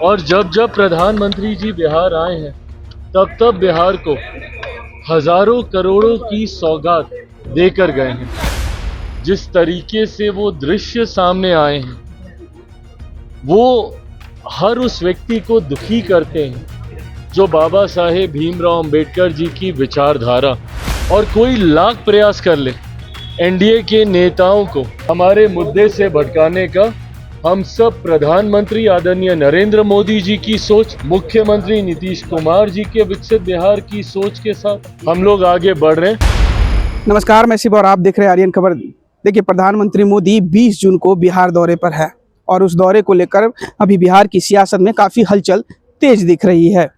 और जब जब प्रधानमंत्री जी बिहार आए हैं तब तब बिहार को हजारों करोड़ों की सौगात देकर गए हैं। जिस तरीके से वो दृश्य सामने आए हैं वो हर उस व्यक्ति को दुखी करते हैं जो बाबा साहेब भीमराव अंबेडकर जी की विचारधारा, और कोई लाख प्रयास कर ले एनडीए के नेताओं को हमारे मुद्दे से भटकाने का, हम सब प्रधानमंत्री आदरणीय नरेंद्र मोदी जी की सोच, मुख्यमंत्री नीतीश कुमार जी के विकसित बिहार की सोच के साथ हम लोग आगे बढ़ रहे हैं। नमस्कार, मैं शिव और आप देख रहे हैं आर्यन खबर। देखिए, प्रधानमंत्री मोदी 20 जून को बिहार दौरे पर है और उस दौरे को लेकर अभी बिहार की सियासत में काफ़ी हलचल तेज दिख रही है।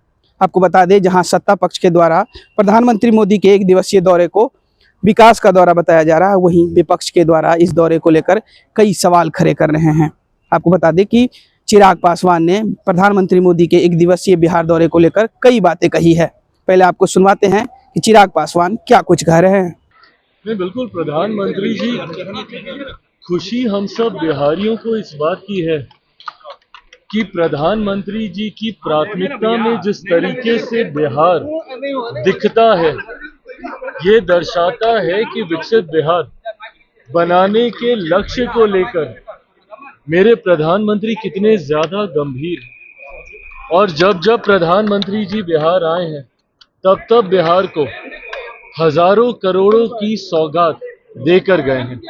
आपको बता दें, जहां सत्ता पक्ष के द्वारा प्रधानमंत्री मोदी के 1 दिवसीय दौरे को विकास का दौरा बताया जा रहा है, वहीं विपक्ष के द्वारा इस दौरे को लेकर कई सवाल खड़े कर रहे हैं। आपको बता दें कि चिराग पासवान ने प्रधानमंत्री मोदी के 1 दिवसीय बिहार दौरे को लेकर कई बातें कही है। पहले आपको सुनवाते हैं कि चिराग पासवान क्या कुछ कह रहे हैं। नहीं, बिल्कुल, प्रधानमंत्री जी, खुशी हम सब बिहारियों को इस बात की है कि प्रधानमंत्री जी की प्राथमिकता में जिस तरीके से बिहार दिखता है, ये दर्शाता है कि विकसित बिहार बनाने के लक्ष्य को लेकर मेरे प्रधानमंत्री कितने ज्यादा गंभीर हैं। और जब जब प्रधानमंत्री जी बिहार आए हैं तब तब बिहार को हजारों करोड़ों की सौगात देकर गए हैं,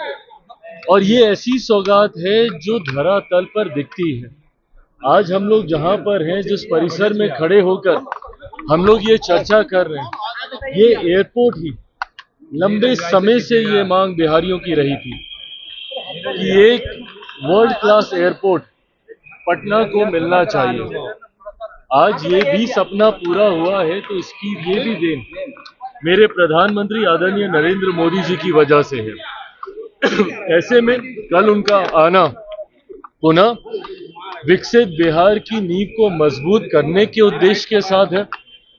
और ये ऐसी सौगात है जो धरातल पर दिखती है। आज हम लोग जहां पर हैं, जिस परिसर में खड़े होकर हम लोग ये चर्चा कर रहे हैं, ये एयरपोर्ट ही लंबे समय से ये मांग बिहारियों की रही थी कि एक वर्ल्ड क्लास एयरपोर्ट पटना को मिलना चाहिए। आज ये भी सपना पूरा हुआ है, तो इसकी ये भी देन मेरे प्रधानमंत्री आदरणीय नरेंद्र मोदी जी की वजह से है। ऐसे में कल उनका आना पुनः विकसित बिहार की नींव को मजबूत करने के उद्देश्य के साथ है।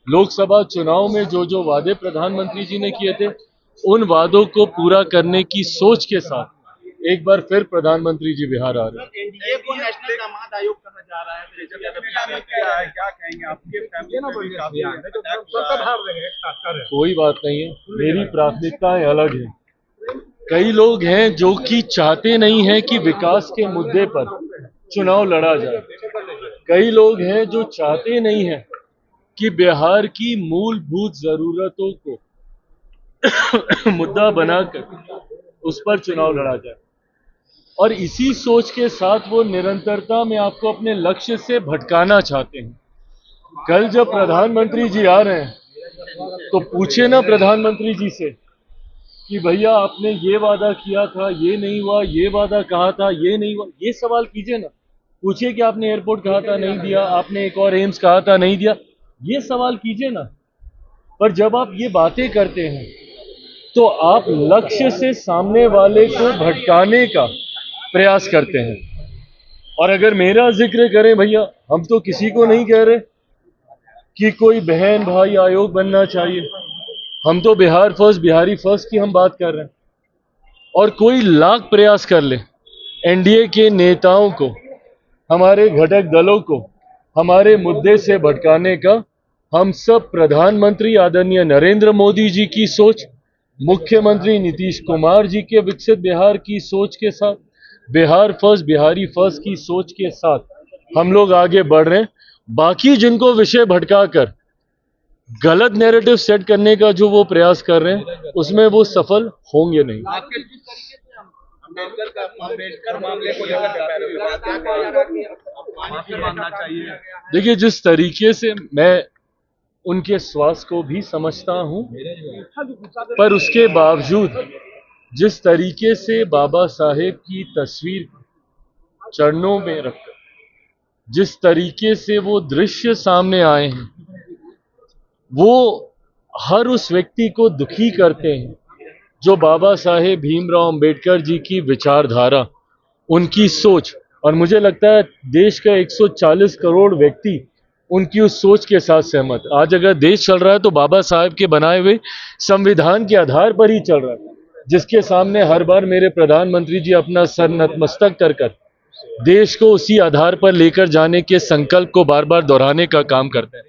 लोकसभा चुनाव में जो जो वादे प्रधानमंत्री जी ने किए थे, उन वादों को पूरा करने की सोच के साथ एक बार फिर प्रधानमंत्री जी बिहार आ रहे हैं। एनडीए को नेशनल दामाद आयोग कहा जा रहा है, तेजस्वी यादव की आगे क्या कहेंगे? आपके फैमिली में भी काफी कोई बात नहीं है, मेरी प्राथमिकताएं अलग हैं। कई लोग हैं जो कि चाहते नहीं हैं कि विकास के मुद्दे पर चुनाव लड़ा जाए। कई लोग हैं जो चाहते नहीं हैं कि बिहार की मूलभूत जरूरतों को मुद्दा बनाकर उस पर चुनाव लड़ा जाए, और इसी सोच के साथ वो निरंतरता में आपको अपने लक्ष्य से भटकाना चाहते हैं। कल जब प्रधानमंत्री जी आ रहे हैं तो पूछे ना प्रधानमंत्री जी से कि भैया आपने ये वादा किया था, ये नहीं हुआ, ये वादा कहा था, ये नहीं हुआ। ये सवाल कीजिए ना, पूछिए कि आपने एयरपोर्ट कहा था नहीं दिया, आपने एक और एम्स कहा था नहीं दिया, ये सवाल कीजिए ना। पर जब आप ये बातें करते हैं तो आप लक्ष्य से सामने वाले को भटकाने का प्रयास करते हैं। और अगर मेरा जिक्र करें भैया, हम तो किसी को नहीं कह रहे कि कोई बहन भाई आयोग बनना चाहिए। हम तो बिहार फर्स्ट, बिहारी फर्स्ट की हम बात कर रहे हैं। और कोई लाख प्रयास कर ले एनडीए के नेताओं को, हमारे घटक दलों को हमारे मुद्दे से भटकाने का, हम सब प्रधानमंत्री आदरणीय नरेंद्र मोदी जी की सोच, मुख्यमंत्री नीतीश कुमार जी के विकसित बिहार की सोच के साथ, बिहार फर्स्ट, बिहारी फर्स्ट की सोच के साथ हम लोग आगे बढ़ रहे हैं। बाकी जिनको विषय भटकाकर गलत नैरेटिव सेट करने का जो वो प्रयास कर रहे हैं, उसमें वो सफल होंगे नहीं। अम्बेडकर मामले को लेकर मानना चाहिए। देखिए, जिस तरीके से मैं उनके स्वास्थ्य को भी समझता हूं, पर उसके बावजूद जिस तरीके से बाबा साहेब की तस्वीर चरणों में रखकर जिस तरीके से वो दृश्य सामने आए हैं, वो हर उस व्यक्ति को दुखी करते हैं जो बाबा साहेब भीमराव अंबेडकर जी की विचारधारा, उनकी सोच, और मुझे लगता है देश का 140 करोड़ व्यक्ति उनकी उस सोच के साथ सहमत। आज अगर देश चल रहा है तो बाबा साहेब के बनाए हुए संविधान के आधार पर ही चल रहा है, जिसके सामने हर बार मेरे प्रधानमंत्री जी अपना सर नतमस्तक कर देश को उसी आधार पर लेकर जाने के संकल्प को बार बार दोहराने का काम करते हैं।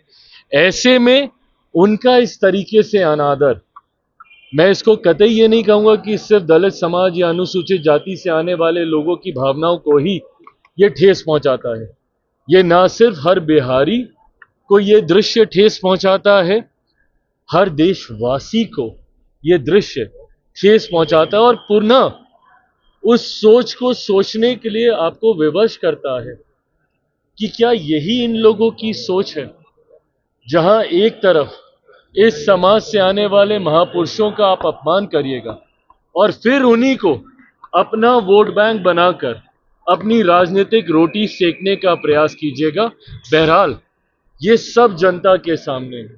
ऐसे में उनका इस तरीके से अनादर, मैं इसको कतई ये नहीं कहूंगा कि सिर्फ दलित समाज या अनुसूचित जाति से आने वाले लोगों की भावनाओं को ही ये ठेस पहुंचाता है। ये ना सिर्फ हर बिहारी को ये दृश्य ठेस पहुंचाता है, हर देशवासी को ये दृश्य ठेस पहुंचाता है और पुनः उस सोच को सोचने के लिए आपको विवश करता है कि क्या यही इन लोगों की सोच है, जहां एक तरफ इस समाज से आने वाले महापुरुषों का आप अपमान करिएगा और फिर उन्हीं को अपना वोट बैंक बनाकर अपनी राजनीतिक रोटी सेकने का प्रयास कीजिएगा। बहरहाल ये सब जनता के सामने है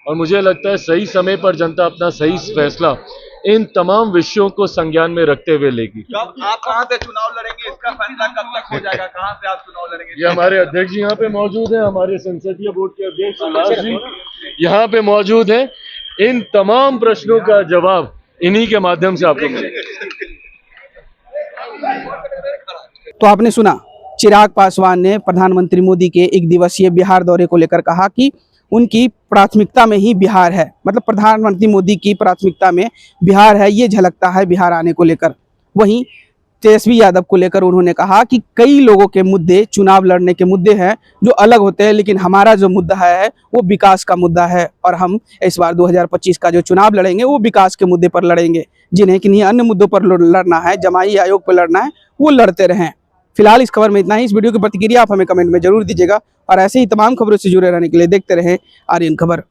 और मुझे लगता है सही समय पर जनता अपना सही फैसला इन तमाम विषयों को संज्ञान में रखते हुए लेगी। कब आप कहां से चुनाव लड़ेंगे, इसका फैसला कब तक हो जाएगा, कहां से आप चुनाव लड़ेंगे? ये हमारे अध्यक्ष जी यहाँ पे मौजूद हैं, हमारे संसदीय बोर्ड के अध्यक्ष उल्लास जी यहाँ पे मौजूद हैं। इन तमाम प्रश्नों का जवाब इन्हीं के माध्यम से आपको मिलेगा। तो आपने सुना, चिराग पासवान ने प्रधानमंत्री मोदी के 1 दिवसीय बिहार दौरे को लेकर कहा कि उनकी प्राथमिकता में ही बिहार है, मतलब प्रधानमंत्री मोदी की प्राथमिकता में बिहार है, ये झलकता है बिहार आने को लेकर। वहीं तेजस्वी यादव को लेकर उन्होंने कहा कि कई लोगों के मुद्दे, चुनाव लड़ने के मुद्दे हैं जो अलग होते हैं, लेकिन हमारा जो मुद्दा है वो विकास का मुद्दा है और हम इस बार 2025 का जो चुनाव लड़ेंगे वो विकास के मुद्दे पर लड़ेंगे। जिन्हें किन्हीं अन्य मुद्दों पर लड़ना है, जमाई आयोग पर लड़ना है, वो लड़ते रहें। फिलहाल इस खबर में इतना ही। इस वीडियो की प्रतिक्रिया आप हमें कमेंट में जरूर दीजिएगा और ऐसे ही तमाम खबरों से जुड़े रहने के लिए देखते रहें आर्यन खबर।